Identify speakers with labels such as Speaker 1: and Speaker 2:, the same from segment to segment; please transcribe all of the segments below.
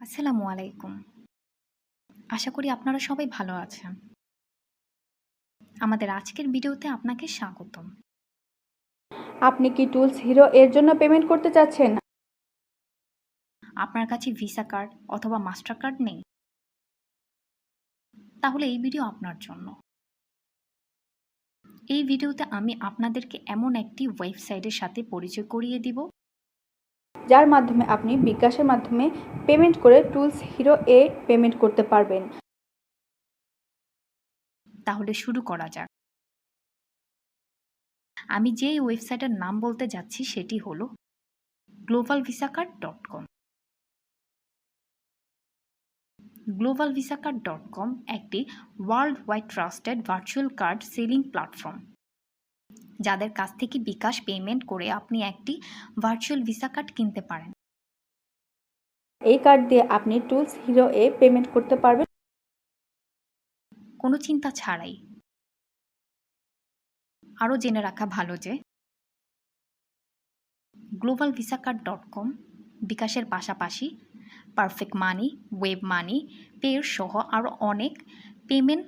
Speaker 1: আসসালামু আলাইকুম। আশা করি আপনারা সবাই ভালো আছেন। আমাদের আজকের ভিডিওতে আপনাকে স্বাগতম।
Speaker 2: আপনি কি টুলস হিরো এর জন্য পেমেন্ট করতে চাচ্ছেন?
Speaker 1: আপনার কাছে ভিসা কার্ড অথবা মাস্টার কার্ড নেই? তাহলে এই ভিডিও আপনার জন্য। এই ভিডিওতে আমি আপনাদেরকে এমন একটি ওয়েবসাইটের সাথে পরিচয় করিয়ে দিব,
Speaker 2: যার মাধ্যমে আপনি বিকাশের মাধ্যমে পেমেন্ট করে টুলস হিরো এ পেমেন্ট করতে পারবেন।
Speaker 1: তাহলে শুরু করা যাক। আমি যেই ওয়েবসাইটের নাম বলতে যাচ্ছি সেটি হলো globalvisacard.com। globalvisacard.com একটি world wide trusted virtual card selling platform, যাদের কাছ থেকে বিকাশ পেমেন্ট করে আপনি একটি ভার্চুয়াল ভিসা কার্ড কিনতে পারেন।
Speaker 2: এই কার্ড দিয়ে আপনি টুলস হিরো এ পেমেন্ট করতে পারবেন।
Speaker 1: কোনো চিন্তা ছাড়াই। আরও জেনে রাখা ভালো যে globalvisacard.com বিকাশের পাশাপাশি পারফেক্ট মানি, ওয়েব মানি, পের সহ আরও অনেক পেমেন্ট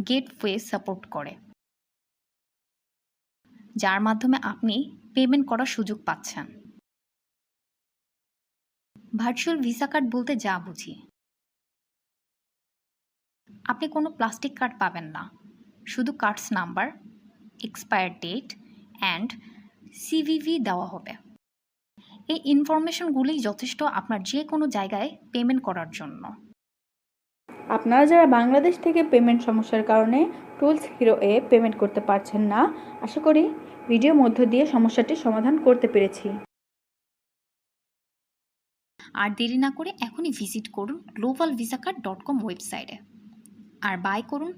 Speaker 1: গেটওয়ে সাপোর্ট করে, যার মাধ্যমে আপনি পেমেন্ট করার সুযোগ পাচ্ছেন। ভার্চুয়াল ভিসা কার্ড বলতে যা বুঝি, আপনি কোনো প্লাস্টিক কার্ড পাবেন না, শুধু cards number, expire date and CVV দেওয়া হবে। এই ইনফরমেশনগুলোই যথেষ্ট আপনার যে কোনো জায়গায় পেমেন্ট করার জন্য।
Speaker 2: আপনারা যারা বাংলাদেশ থেকে পেমেন্ট সমস্যার কারণে টুলস হিরো এ পেমেন্ট করতে পারছেন না, আশা করি ভিডিওর মধ্য দিয়ে সমস্যাটির সমাধান করতে পেরেছি।
Speaker 1: আর দেরি না করে এখনই ভিজিট করুন globalvisacard.com ওয়েবসাইটে আর বাই করুন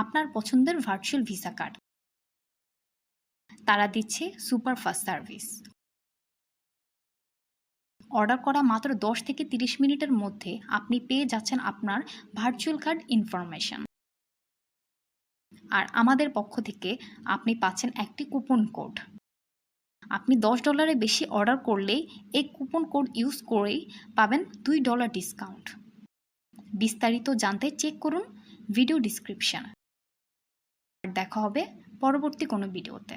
Speaker 1: আপনার পছন্দের ভার্চুয়াল ভিসা কার্ড। তারা দিচ্ছে সুপার ফাস্ট সার্ভিস। অর্ডার করা মাত্র 10 থেকে 30 মিনিটের মধ্যে আপনি পেয়ে যাচ্ছেন আপনার ভার্চুয়াল কার্ড ইনফরমেশন। আর আমাদের পক্ষ থেকে আপনি পাচ্ছেন একটি কুপন কোড। আপনি $10 বেশি অর্ডার করলেই এই কুপন কোড ইউজ করেই পাবেন $2 ডিসকাউন্ট। বিস্তারিত জানতে চেক করুন ভিডিও ডিসক্রিপশন। দেখা হবে পরবর্তী কোনো ভিডিওতে।